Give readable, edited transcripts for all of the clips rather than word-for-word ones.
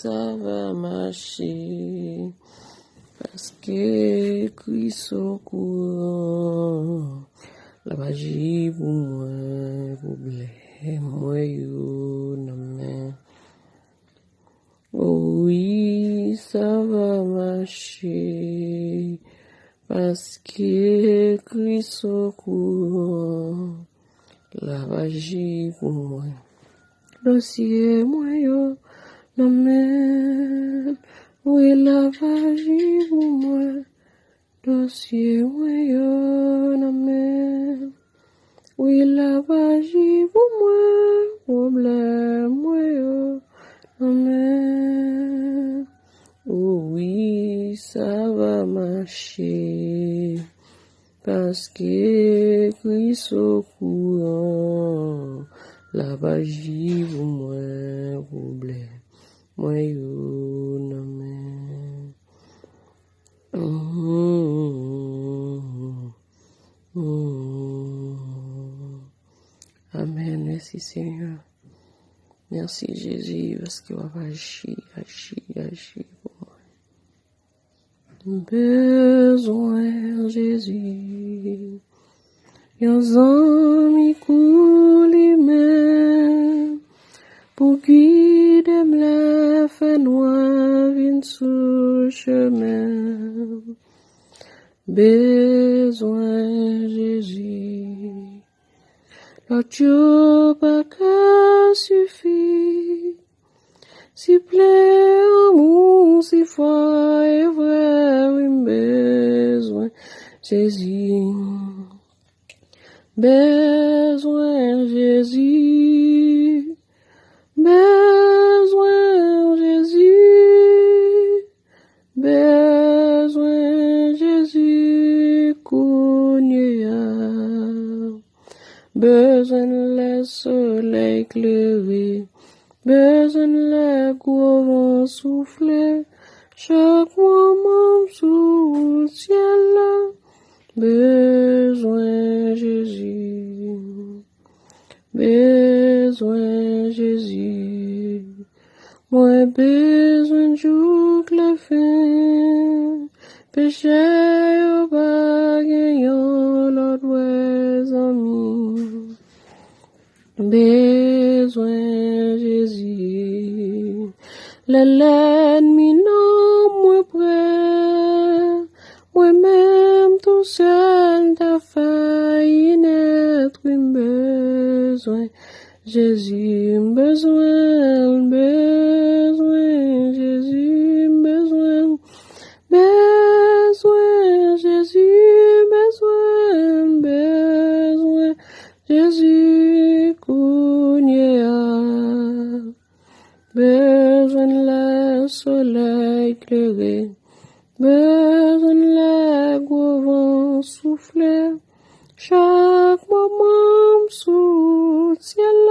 ça va marcher. Parce que Christ au courant. La magie pour moi, problème, moi yo, non mais. Oh oui, ça va marcher. Parce que Christ au courant. La magie pour moi. Dossier moi yo, non mais. Oui, la magie pour moi. Dossier moi yo, non mais. Oui, la magie pour moi. Problème moi yo, non mais. Oh oui, ça va marcher. Parce que Christ au courant. La magie pour moi, problème. Moi yo, non mais. Amen, merci Seigneur. Merci Jésus, parce qu'il va agir pour moi. Besoin Jésus, y'a amis coulent même, pour guider me fait noir vin sous chemin. Besoin Jésus, la Dieu pas qu'à suffit. Si plaît amour, si foi est vrai, oui, besoin Jésus. Besoin Jésus. Besoin Jésus. Besoin Jésus. Kounia. Besoin le soleil éclairé. Besoin le gros vent souffler, chaque moment sous le ciel, besoin Jésus, besoin Jésus, moi besoin de jour que la fin, péché au bagaillon, l'autre amis. Besoin Jésus, l'ennemi non moi près, moi-même tout seul t'as failli naître, besoin Jésus, besoin Jésus, besoin Jésus, besoin Jésus, Kounia, besoin le soleil éclairé, besoin le gros vent souffler, chaque moment sous le ciel,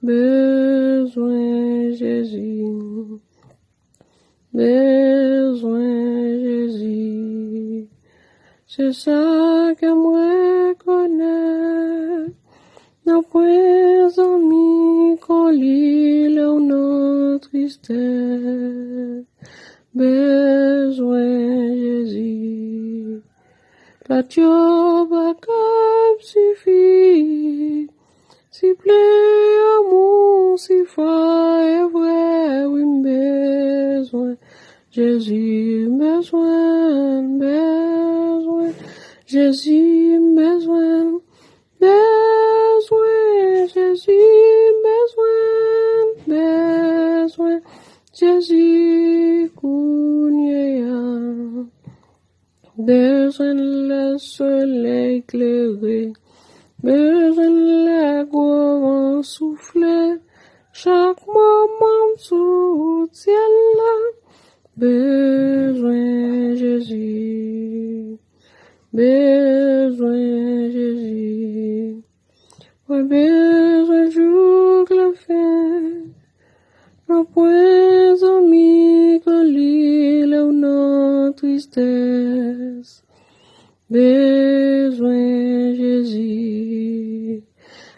besoin Jésus, besoin Jésus, c'est ça que moi connais. N'a point amis qu'on lit nos tristesse. Besoin Jésus. La Dieu pas suffit. Si plaît amour, si foi est vrai, oui, besoin Jésus, besoin Jésus, besoin Jésus, besoin Jésus, Kounia, besoin le soleil éclairé, besoin le gros vent souffler, chaque moment sous le ciel, besoin Jésus, besoin Jésus. Ouais, besoin jour que la fin, nos points amis qu'on lit là où nos tristesse. Besoin Jésus,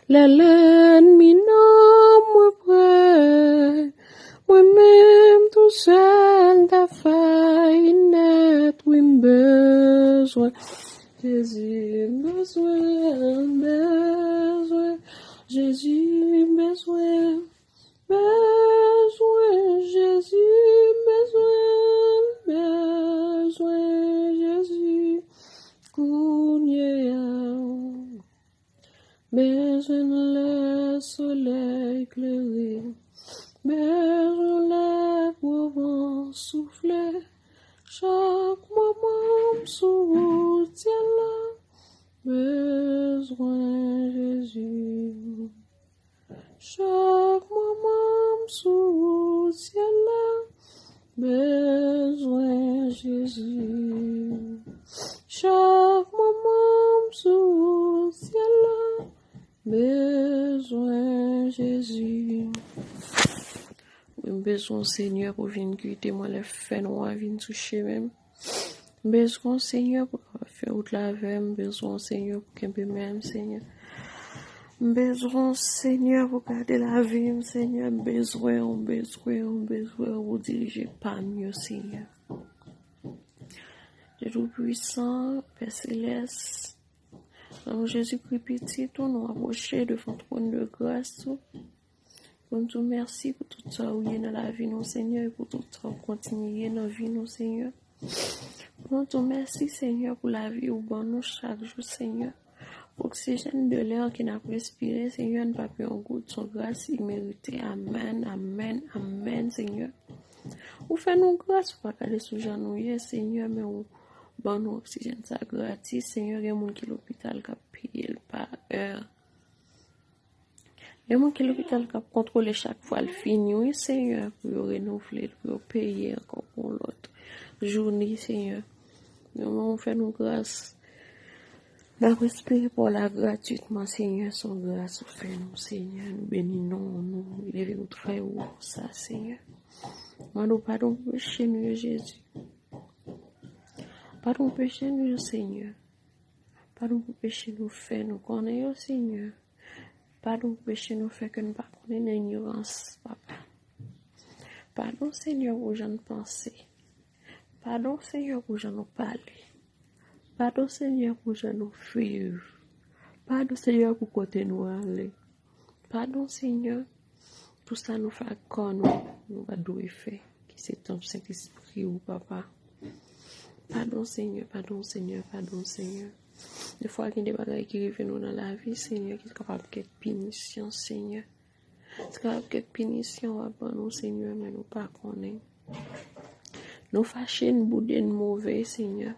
l'ennemi non moi près, moi-même ta faille net, oui, besoin. Jésus, besoin, besoin. Jésus, besoin, besoin. Jésus, besoin, besoin. Jésus, besoin le soleil éclairé, besoin le beau vent souffler, chaque moment sous ciel là, besoin Jésus. Chaque moment sous ciel là, besoin Jésus. Chaque moment sous ciel là, besoin Jésus. Besoin Seigneur pour venir quitter moi les faits noirs, venir toucher même. Besoin Seigneur pour faire autre la veille, besoin Seigneur pour qu'un peu même Seigneur. Besoin Seigneur pour garder la vie, Seigneur. Besoin vous diriger pas mieux Seigneur. Dieu tout-puissant, Père céleste, dans Jésus-Christ petit, nous nous approcher devant ton trône de grâce. Pour nous merci pour tout ça où il y a dans la vie, nous Seigneur, et pour tout ça où continuer dans la vie, nous Seigneur. Pour nous merci Seigneur pour la vie où nous chaque jour, Seigneur. Pour l'oxygène de l'air qui n'a pas respiré, Seigneur, ne pas perdre un goût de son grâce imméritée. Amen, amen, amen, Seigneur. Ou fais-nous grâce pour pas aller sous genouiller, Seigneur, mais ou bon nous oxygène ça gratis, Seigneur. Il y a des gens qui l'hôpital qui paye par heure. Il y a des gens qui l'hôpital qui contrôle chaque fois le fini, oui, Seigneur, pour renouveler, pour payer encore pour l'autre journée, Seigneur. Nous fais-nous grâce. La respirer pour la gratuitement, Seigneur, son grâce au fait, nous, Seigneur, nous bénissons, nous élevons notre frère ou ça, Seigneur. Nous pardon pour péché, nous, Jésus. Pardon pour péché, nous, Seigneur. Pardon pour péché, nous, fait, nous connaissons, Seigneur. Pardon pour péché, nous, fait que nous ne pas connaître l'ignorance, Papa. Pardon, Seigneur, pour j'en penser. Pardon, Seigneur, pour j'en parler. Pardon Seigneur pour je nous suivre. Pardon Seigneur pour côté nous aller. Pardon Seigneur pour ça nous fait quand nous va douer faire. Qui c'est ton Saint-Esprit ou Papa. Pardon Seigneur, pardon Seigneur, pardon Seigneur. Des fois il y a des bagages qui arrivent nous dans la vie Seigneur qui est capable de punition Seigneur. C'est capable de punition à nous Seigneur mais nous pas connaît. Nous fâcher nous bouder mauvais Seigneur.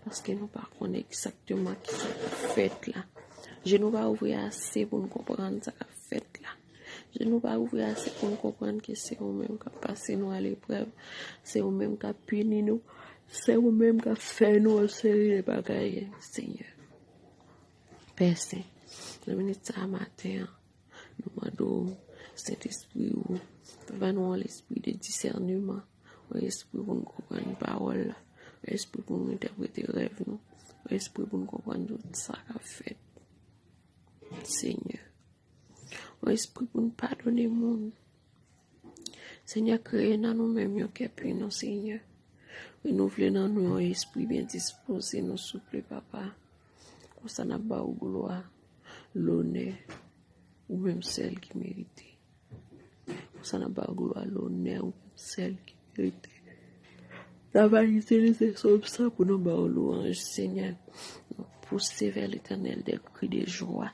Parce que nous ne connaissons pas exactement ce qui s'est fait là. Je ne vais pas ouvrir assez pour nous comprendre ce qui s'est fait là. Je ne vais pas ouvrir assez pour nous comprendre que c'est eux-mêmes qui passent nous à l'épreuve. C'est eux-mêmes qui punissent nous. C'est eux-mêmes qui font nous une série de bagailles, Seigneur. Père Saint, le ministre à matin, nous demandons cet esprit où nous l'esprit de discernement, l'esprit pour nous comprendre la parole. Esprit pour nous interpréter les rêves, nous. Esprit pour nous comprendre tout ça qu'a fait. Seigneur. Esprit pour nous pardonner le monde. Seigneur, créez dans nous-mêmes un cœur puis nous, Seigneur. Renouvelez dans nous un esprit bien disposé, nous souple, Papa. Pour ça, n'a pas de gloire, l'honneur, ou même celle qui méritait. Pour ça, n'a pas de gloire, l'honneur, ou même celle qui méritait. La vanité des hommes, ça pour nous battre louange, Seigneur. Nous pousser vers l'Éternel des cris de joie.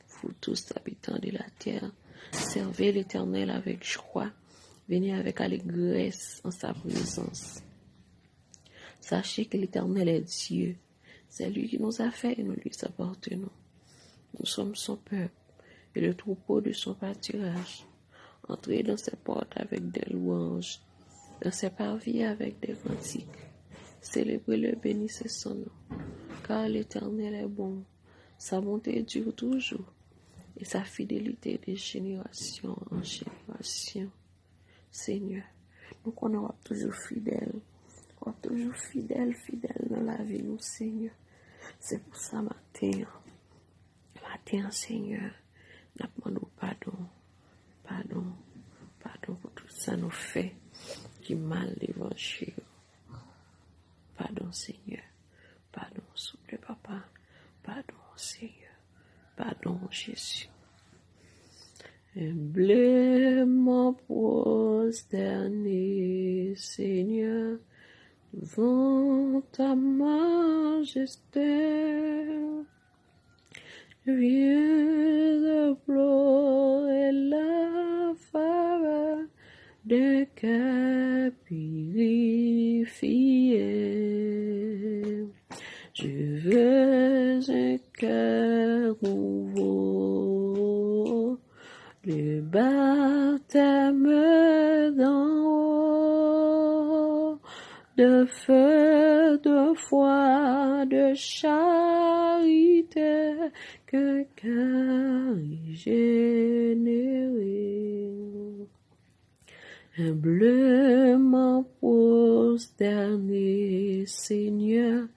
Vous tous habitants de la terre, servez l'Éternel avec joie. Venez avec allégresse en sa présence. Sachez que l'Éternel est Dieu. C'est lui qui nous a fait et nous lui appartenons. Nous sommes son peuple et le troupeau de son pâturage. Entrez dans ses portes avec des louanges. Dans ses parvis avec des cantiques. Célébrez-le, bénissez son nom. Car l'Éternel est bon. Sa bonté dure toujours. Et sa fidélité de génération en génération. Seigneur, nous connaissons toujours fidèles. Toujours fidèles dans la vie, nous, Seigneur. C'est pour ça, matin, Seigneur, nous demandons pardon pour tout ça nous fait. qui mal l'évangile. Pardon, Seigneur. Pardon, souple papa. Pardon, Seigneur. Pardon, Jésus. Humblement prosterné, Seigneur, devant ta majesté. Je viens implorer la faveur d'un cœur purifié. Je veux un cœur nouveau, le baptême d'en haut, de feu, de foi, de charité, qu'un cœur régénéré. Humblement prosterné, Seigneur,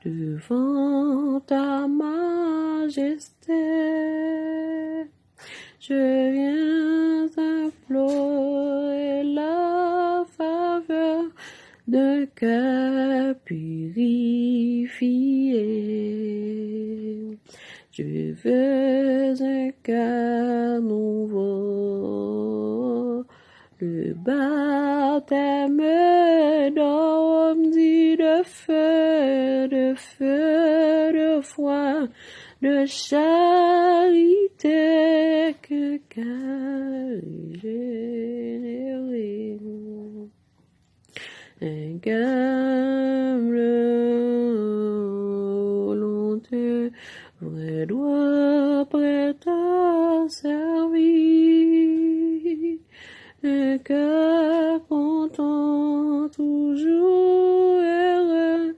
devant ta majesté, je viens implorer la faveur d'un cœur purifié. Je veux un cœur nouveau, le baptême d'homme dit de feu, de foi, de charité, que cœur régénéré. Un cœur volonté, vrai droit prêt à servir. Un cœur content, toujours heureux,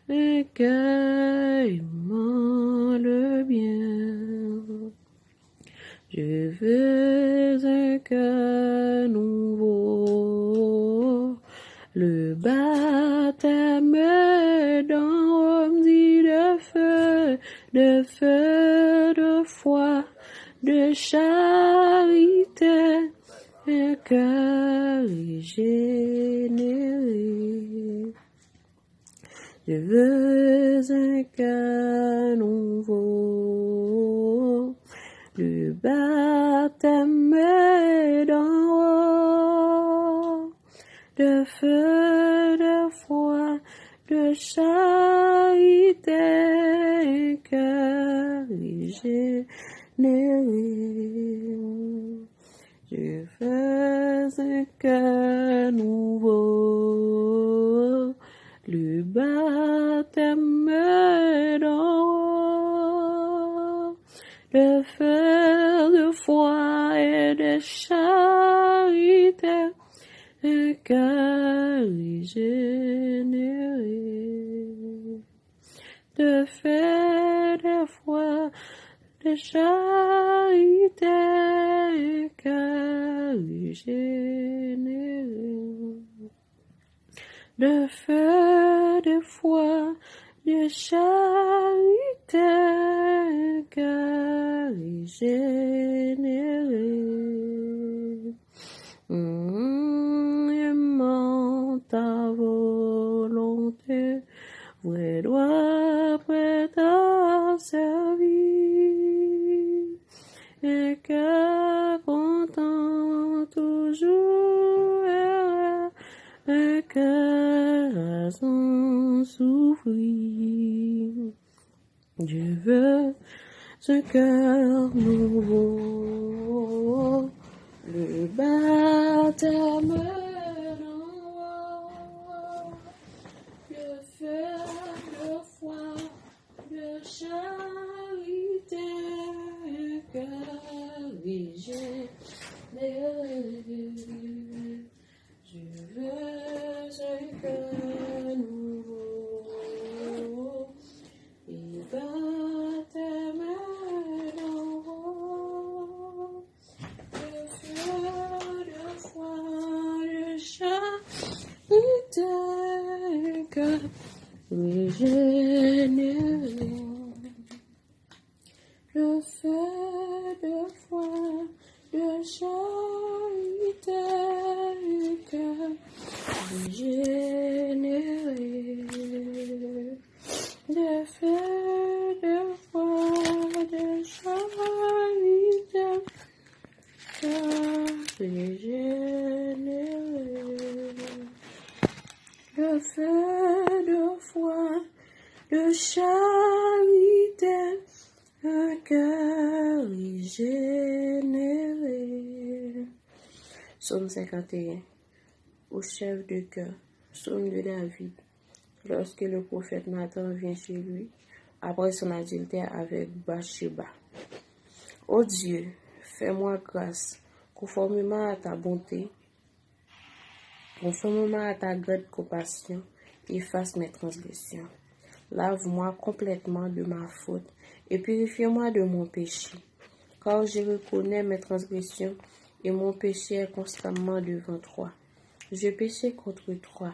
un cœur aimant le bien. Je veux un cœur nouveau, le baptême d'en homme dit de feu, de foi, de charité, un cœur régénéré. Je veux un cœur nouveau, le baptême d'en haut, de feu, de foi, de charité, un cœur régénéré. Je veux un cœur nouveau, le baptême d'en haut, de feu, de foi et de charité, un cœur régénéré. De feu, de foi, de charité, un cœur régénéré. De feu, de foi, de charité, un cœur régénéré. Aimant ta volonté, vrai droit prêt à servir. Un cœur content, toujours heureux, un cœur sans souffrir. Je veux un cœur nouveau, le baptême d'en haut, de feu, de foi, de charité, un cœur régénéré. Je veux un cœur nouveau, et baptême d'en haut, de feu, de foi, de charité, un cœur régénéré. De feu, de foi, de charité, un cœur régénéré. De feu, de foi, de charité, un cœur régénéré. Psaume 51. Au chef de chœur, psaume de David. Lorsque le prophète Nathan vient chez lui, après son adultère avec Bathsheba. Ô Dieu, fais-moi grâce, conformément à ta bonté, conformément à ta grande compassion, efface mes transgressions. Lave-moi complètement de ma faute et purifie-moi de mon péché. Car je reconnais mes transgressions et mon péché est constamment devant toi. Je péchais contre toi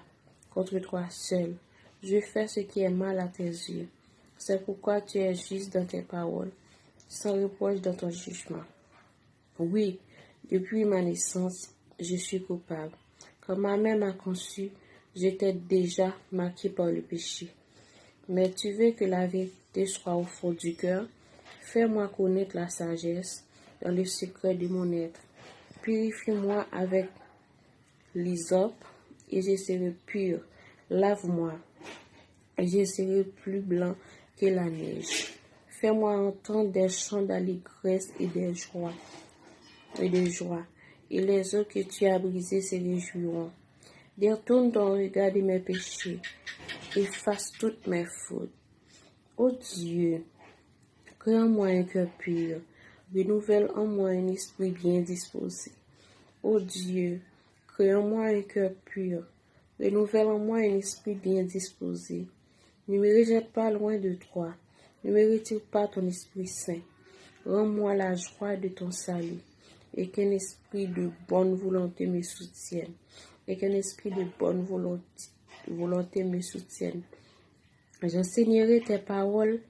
seul. Je fais ce qui est mal à tes yeux. C'est pourquoi tu es juste dans tes paroles, sans reproche dans ton jugement. Oui, depuis ma naissance, je suis coupable. Quand ma mère m'a conçu, j'étais déjà marqué par le péché. Mais tu veux que la vérité soit au fond du cœur. Fais-moi connaître la sagesse dans le secret de mon être. Purifie-moi avec l'hysope et je serai pur. Lave-moi et je serai plus blanc que la neige. Fais-moi entendre des chants d'allégresse et de joie. Et les eaux que tu as brisées se réjouiront. Détourne ton regard de mes péchés. Efface toutes mes fautes. Ô Dieu, crée en moi un cœur pur. Renouvelle en moi un esprit bien disposé. Ô Dieu, crée en moi un cœur pur. Renouvelle en moi un esprit bien disposé. Ne me rejette pas loin de toi. Ne me retire pas ton Esprit Saint. Rends-moi la joie de ton salut. Et qu'un esprit de bonne volonté me soutienne. Et qu'un esprit de bonne volonté me soutienne. J'enseignerai tes paroles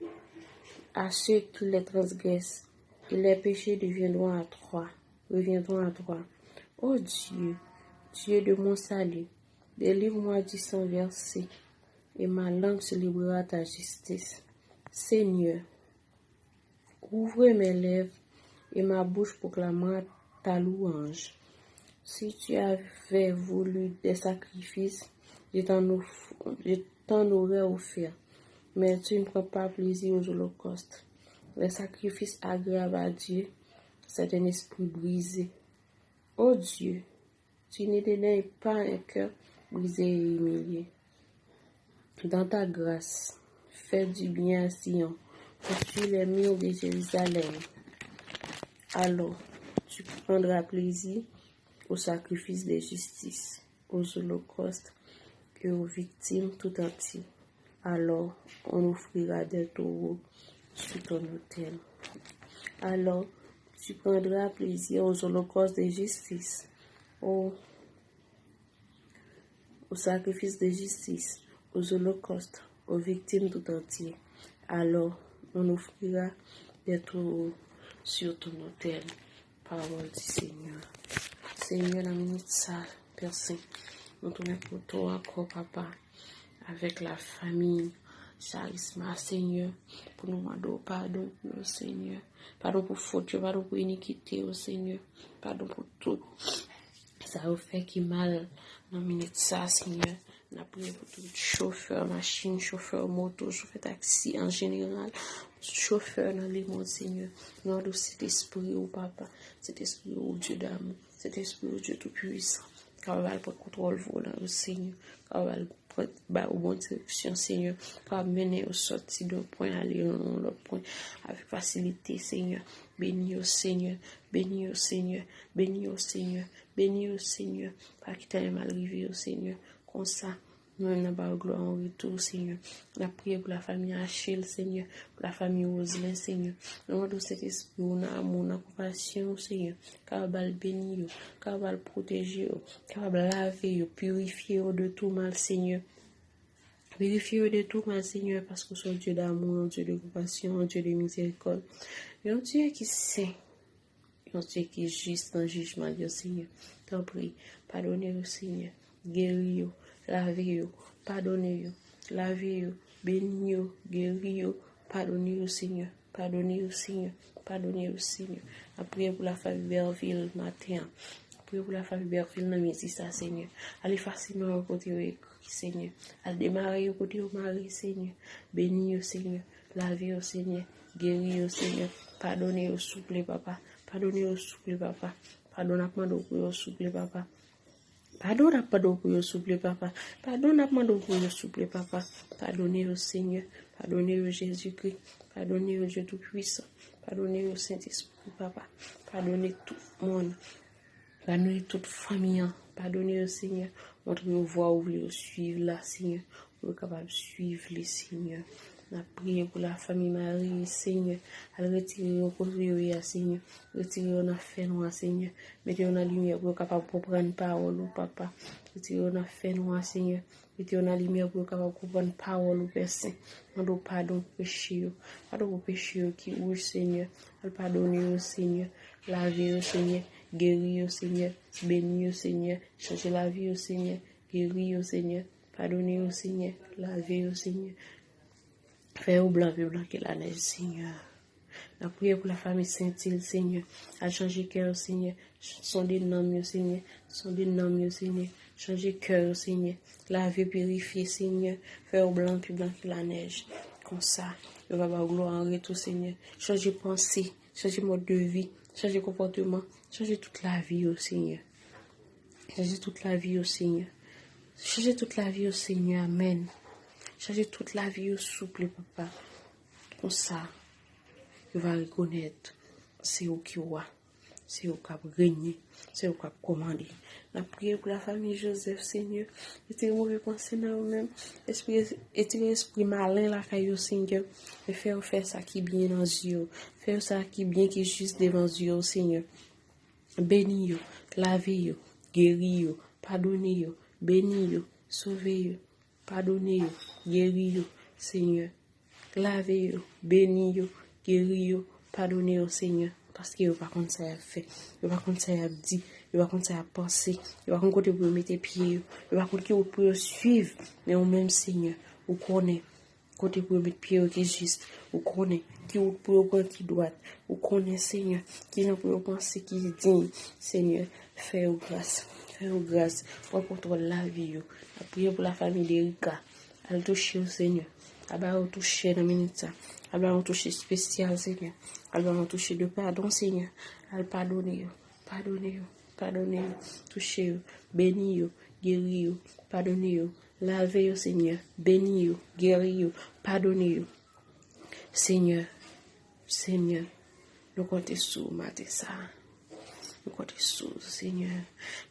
à ceux qui les transgressent. Et les péchés reviendront à toi. Ô Dieu, Dieu de mon salut, délivre-moi du sang versé, et ma langue célébrera ta justice. Seigneur, ouvre mes lèvres, et ma bouche proclamera ta louange. Si tu avais voulu des sacrifices, je t'en aurais offert, mais tu ne prends pas plaisir aux holocaustes. Les sacrifices agréables à Dieu, c'est un esprit brisé. Ô Dieu, tu ne dédaignes pas un cœur brisé et humilié. Dans ta grâce, fais du bien à Sion, construis les murs de Jérusalem. Alors, tu prendras plaisir aux sacrifices de justice, aux holocaustes et aux victimes tout entières. Alors, on offrira des taureaux sur ton autel. Alors, tu prendras plaisir aux holocaustes de justice, aux sacrifices de justice, aux holocaustes, aux victimes tout entières. Alors, on offrira des taureaux sur ton autel. Parole du Seigneur. Seigneur, la minute ça, Père Saint, nous te remercions pour toi encore, Papa, avec la famille, Charisma, Seigneur, pour nous demander pardon, Seigneur. Pardon pour faute, pardon pour iniquité, Seigneur. Pardon pour tout. Ça a fait qui mal dans la minute ça, Seigneur. On a prié pour tout chauffeur, machine, chauffeur, moto, chauffeur taxi en général, chauffeur dans les mondes, Seigneur. Nous avons cet esprit, au Papa, cet esprit, au Dieu d'amour, cet esprit, au Dieu tout-puissant. Quand on va prendre contrôle volant, au Seigneur. Quand on va prendre au bon direction, Seigneur. Quand on va mener au sorti d'un point, aller à l'autre point avec facilité, Seigneur. Bénis au Seigneur, bénis au Seigneur, bénis au Seigneur, bénis au Seigneur. Pas qu'il t'ait mal arrivé au Seigneur. Comme ça, nous n'avons pas gloire en retour, Seigneur. On a prié pour la famille Achille, Seigneur, pour la famille Roselin, Seigneur. Nous avons cet esprit, on a amour, on a compassion, Seigneur. Capable bénir, capable protéger, capable laver, purifier de tout mal, Seigneur. Purifier de tout mal, Seigneur, parce que c'est un Dieu d'amour, un Dieu de compassion, un Dieu de miséricorde. Et un Dieu qui sait, un Dieu qui est juste dans le jugement, Dieu, Seigneur. T'en prie, pardonnez-le, Seigneur. Guéris, lavez, pardonnez, lavez, bénis, guéris, pardonnez, Seigneur. Pardonnez, Seigneur. Pardonnez, Seigneur. Après pour la famille Verville matin. prions pour la famille Berville dans midi ça, Seigneur. Allez facilement au côté écrit, Seigneur. Allez démarrer au côté au mari, Seigneur. Bénis, Seigneur. Lavez, Seigneur. Guéris, Seigneur. Pardonnez, souple, papa. Pardonnez, souple, papa. Pardonnez-moi pour souple, papa. Pardonnez-moi pour souple, papa. Pardonnez-moi pour souple, papa. Pardonnez au Seigneur. Pardonnez au Jésus-Christ. Pardonnez au Dieu Tout-Puissant. Pardonnez au Saint-Esprit, papa. Pardonnez tout le monde. Pardonnez toute famille. Pardonnez au Seigneur. Montrez-nous voie où vous voulez suivre là, Seigneur. Vous êtes capable de suivre les Seigneur. On a prié pour la famille Marie, Seigneur. Elle retire au côté, Seigneur. Retirez on a fait noir, Seigneur. Mettez on la lumière pour capable de comprendre parole, papa. Retirez on a fait noir, Seigneur. Mettez on la lumière pour capable de comprendre parole, Père Saint. Nous pardon péché. Pardon pour péché qui rouge, Seigneur. Pardonnez au Seigneur. Lavez au Seigneur. Guéris au Seigneur. Bénis au Seigneur. Changez la vie au Seigneur. Guéris au Seigneur. Pardonnez au Seigneur. Lavez au Seigneur. Fais au blanc, plus blanc que la neige, Seigneur. La prière pour la famille Saint-Île, Seigneur. À changer cœur, Seigneur. Sondez noms, Seigneur. Sondez noms, Seigneur. Changer cœur, Seigneur. Laver, purifier, Seigneur. Fais au blanc, plus blanc que la neige. Comme ça, le va avoir gloire en retour, Seigneur. Changer pensée, changer mode de vie, changer comportement, changer toute la vie, au Seigneur. Changer toute la vie, au Seigneur. Changer toute la vie, au Seigneur. Amen. Changer toute la vie au souple, papa. Comme ça, je vais reconnaître, c'est où qui roi, c'est où qui a régné, c'est où qui a commandé. La prière pour la famille Joseph, Seigneur. Retirez mauvais pensée dans vous-même. Retirez l'esprit malin, la caillou, Seigneur. Et faire ça qui est bien dans Dieu. Faire ça qui est bien, qui est juste devant Dieu, Seigneur. Bénis, lavez, guéris, pardonnez, bénis, sauvez, pardonnez, guéris, Seigneur. Lavez, bénis, guéris, pardonnez, Seigneur. Parce que par contre ça a fait, par contre ça a dit, par contre ça a pensé, par contre côté pour mettre pieds, par contre qui vous pouvez suivre, mais au même Seigneur, vous connaissez côté pour mettre pieds qui est juste, vous connaissez qui vous pouvez prendre qui droite, vous connaissez Seigneur, qui vous pouvez penser qui est digne, Seigneur, faites-vous grâce, pour contrôler la vie, la prière pour la famille d'Erika, elle touche au Seigneur, elle va toucher dans minute. Elle va toucher spécial, Seigneur. Elle va toucher de pardon, Seigneur. Elle pardonne, touchez, bénis, guéris, pardonnez, lavez, Seigneur. Bénis, guéris, pardonnez. Seigneur, nous comptons sur matin ça. Nous comptons sur, Seigneur.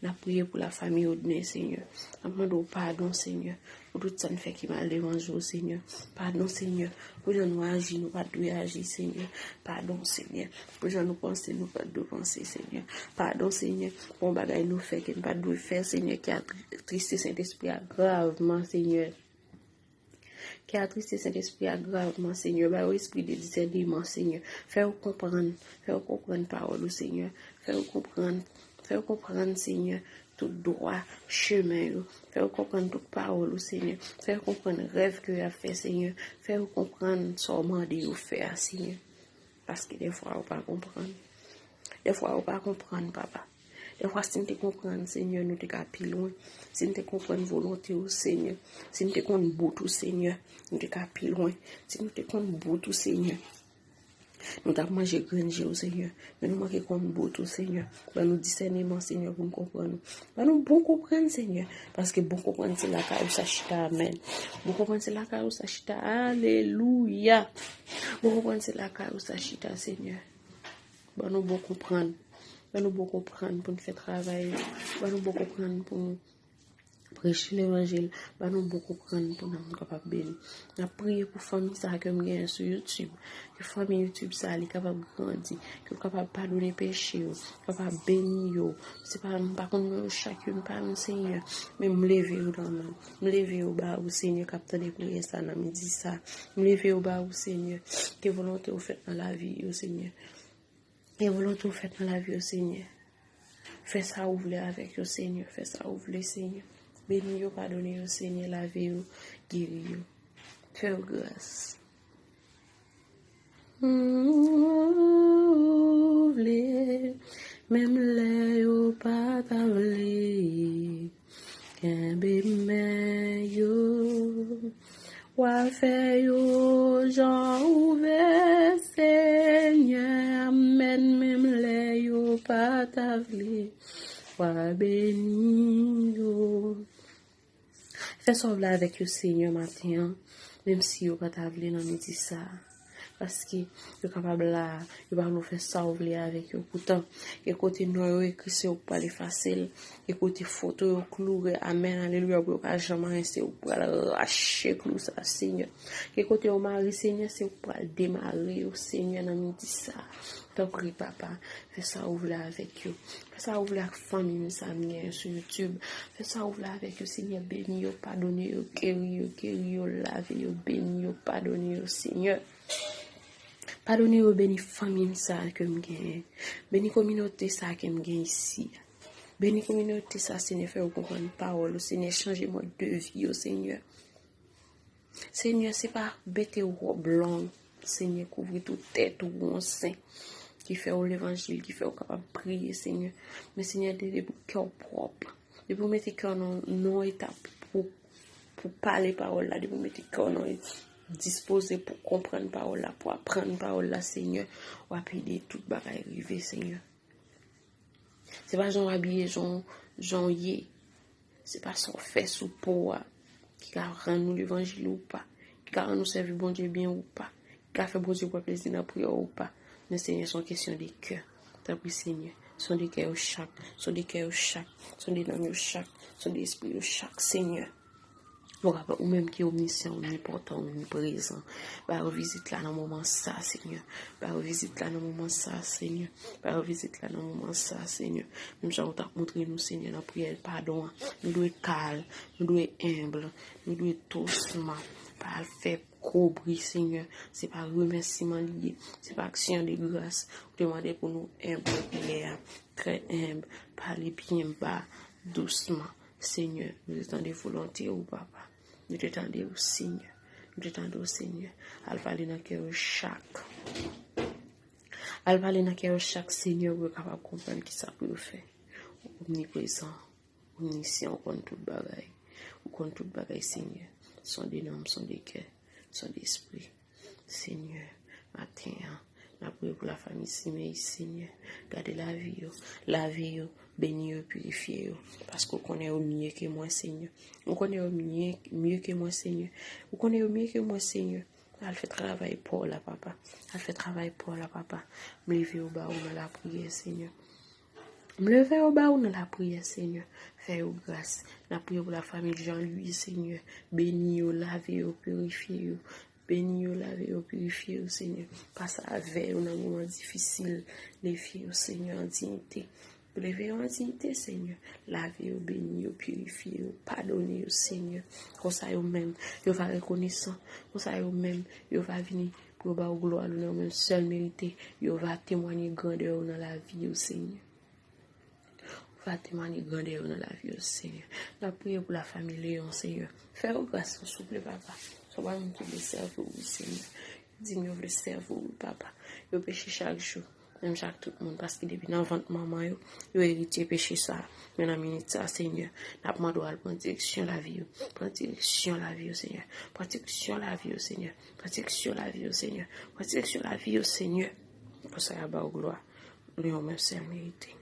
Nous prions pour la famille Odné, Seigneur. Nous demandons pardon, Seigneur. Pour tout ça nous fait qui mal devant jour, Seigneur. Pardon, Seigneur. Pour nous agir, nous pas de agir, Seigneur. Pardon, Seigneur. Pour nous penser, nous pas de penser, Seigneur. Pardon, Seigneur. Pour bagaille nous fait qui nous pas de faire, Seigneur, qui a tristé Saint-Esprit gravement, Seigneur. Qui a tristé Saint-Esprit gravement, Seigneur. Bah, esprit de discernement, Seigneur. Fais-vous comprendre parole, Seigneur. Fais-vous comprendre, Seigneur, tout droit, chemin. Fais-vous comprendre toute parole, Seigneur. Fais-vous comprendre rêve que tu as fait, Seigneur. Fais-vous comprendre seulement de vous faire, Seigneur. Parce que des fois, on ne pas comprendre. Des fois, on ne pas comprendre, papa. Des fois, si nous te comprenons, Seigneur, nous te capons plus loin. Si nous te comprenons volonté au Seigneur. Si nous te comprenons beaucoup, Seigneur, nous te capons plus loin. Si nous te comprenons beaucoup, Seigneur, nous avons mangé granger au Seigneur. Mais nous manquons comme beaucoup, Seigneur. Nous discernement, Seigneur, pour nous comprendre. Nous bon comprendre, Seigneur. Parce que bon comprendre, c'est la carrière Sachita. Amen. Bon comprendre, c'est la carrière Sachita. Alléluia. Bon comprendre, c'est la carrière Sachita, Seigneur. Nous bon comprendre. Nous bon comprendre pour nous faire travail. Nous bon comprendre pour nous prêcher l'évangile. Nous bon comprendre pour nous capables de bénir. Nous prions pour famille ça que nous gagnons sur YouTube. Que famille YouTube ça est capable de grandir, que capable de pardonner péché, capable de bénir. C'est pas contre chacune par nous Seigneur, mais me lever dans nous. Me lever au bas au Seigneur capteur de prière ça dans midi ça. Me lever au bas au Seigneur, que volonté vous faites dans la vie au Seigneur. Et volonté vous faites dans la vie au Seigneur. Fais ça où vous voulez avec au Seigneur. Fais ça où vous voulez, Seigneur. Bénis, pardonnez au Seigneur, lavez, guéris. Fais grâce. Même les pas t'avler. Kembe men yo. Wa fe yo jan ouve Seigneur. Amen même le yo pas t'avler. Wa béni yo. Fais sauver avec le Seigneur matin, même si vous pas t'avler dans midi ça. Parce que vous capable là, vous va nous faire sauver avec eux. Pourtant, et côté nous écrit c'est pas facile, et côté photo clou, amen, alléluia, pour pas jamais rester pour lâcher clou ça Seigneur. Et côté au mari Seigneur, c'est pour démarrer au Seigneur dans midi ça. T'en prie papa, fais ça ouvrir avec eux. Fais ça ouvrir avec famille ça sur YouTube. Fais ça ouvrir avec eux Seigneur, béni yo, pardonner yo, guéri yo, laver yo, béni yo, pardonner yo Seigneur. Pardonnez au béni famille ça que m'gagne. Béni communauté ça que m'gagne ici. Béni communauté ça Seigneur fait comprendre parole, Seigneur changer mode de vie au Seigneur. Seigneur c'est pas bête ou robe blanc, Seigneur couvrir toute tête ou on sein qui fait l'évangile, qui fait capable prier Seigneur. Mais Seigneur de cœur propre. De vous mettre cœur non étape pour parler parole là, de vous mettre cœur non disposé pour comprendre parole là, pour apprendre parole là, Seigneur, ou appeler toute bagaille arriver, Seigneur. C'est pas Jean habillé, Jean yé. C'est pas son fait sous peau qui a rendu nous l'évangile ou pas, qui a rendu nous servir bon Dieu bien ou pas, qui a fait bon Dieu pour plaisir dans la prière ou pas. Mais Seigneur, sont question des cœurs. T'as pris Seigneur. Sont des cœurs au chaque, sont des cœurs au chaque, sont des langues au chaque, sont des esprits au chaque, Seigneur. Ou même qui est omniscient, omnipotent, omniprésent. Bah, revisite là dans le moment ça, Seigneur. Bah, revisite là dans le moment ça, Seigneur. Bah, revisite là dans le moment ça, Seigneur. Même si on t'a montré nous, Seigneur, dans la prière, pardon. Nous devons être calmes, nous devons être humbles, nous devons être doucement. Pas faire gros bruit, Seigneur. C'est pas remerciement lié. C'est pas action de grâce. Vous demandez pour nous humbles, très humbles. Parler bien bas, doucement. Seigneur, nous attendons volonté ou papa. Nous t'attendons au Seigneur. Nous t'attendons au Seigneur. Elle parle dans le cœur chaque. Elle parle dans le cœur chaque Seigneur pour capable de comprendre qui ça peut faire. Omniprésent, omniscient, on compte toute bagaille. On compte toute bagaille, Seigneur. Sont des noms, sont des cœurs, sont des esprits. Seigneur, matin, la prière pour la famille Simei, Seigneur. Gardez la vie, bénis, purifiez, parce qu'on connaît au mieux que moi, Seigneur. On connaît au mieux que moi, Seigneur. On connaît au mieux que moi, Seigneur. Elle fait travail pour la papa. Elle fait travail pour la papa. Me lever au bas dans la prière, Seigneur. Me lever au bas dans la prière, Seigneur. Fais-vous grâce. La prière pour la famille Jean-Louis, Seigneur. Bénis, lavez, purifiez. Bénis, lavez, purifiez, Seigneur. Passe avec dans un moment difficile. Les filles, Seigneur, en dignité. Levez en dignité, Seigneur. Lavez, bénis, purifiez, pardonnez, Seigneur. Comme ça, vous-même, vous va reconnaissant. Comme ça, vous-même, vous va venir pour vous gloire, nous même seul mérité. Vous va témoigner grandeur dans la vie, Seigneur. Vous va témoigner grandeur dans la vie, Seigneur. La prière pour la famille Léon, Seigneur. Faites grâce, s'il vous plaît, papa. Sois nous qui le servent, Seigneur. Dis-nous, le servent, papa. Vous péchez chaque jour. Même chaque tout le monde, parce que depuis dans le maman, yo héritier péché ça. Mais dans la minute ça, Seigneur, n'a pas droit de prendre direction la vie, prendre direction la vie, Seigneur, prendre direction la vie, Seigneur, prendre direction la vie, Seigneur, prendre direction la vie, Seigneur. Pour ça, il y a bas gloire. Lui, on même seul mérité.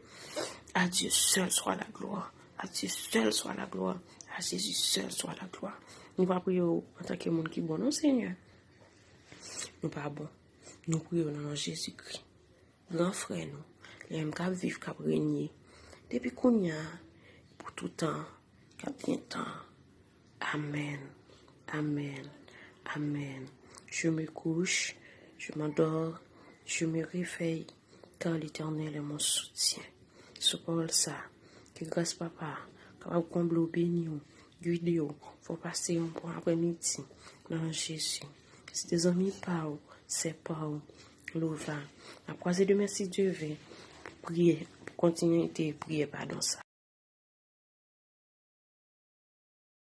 À Dieu seul soit la gloire. À Dieu seul soit la gloire. À Jésus seul soit la gloire. Nous pas prier en tant que monde qui est bon, non, Seigneur. Nous pas bon. Nous prions dans Jésus-Christ. Grand frère nous, les mêmes qui vivent, qui régner, depuis qu'on y a, pour tout temps, qui bien temps. Amen, amen, amen. Je me couche, je m'endors, je me réveille, car l'Éternel est mon soutien. Ce parole ça, que grâce papa, capable combler au béni, guider, faut passer un bon après-midi dans Jésus. Si tes amis parlent, c'est pas l'ouvrage. La croisée de merci Dieu veut prier, pour continuer de prier pardon ça.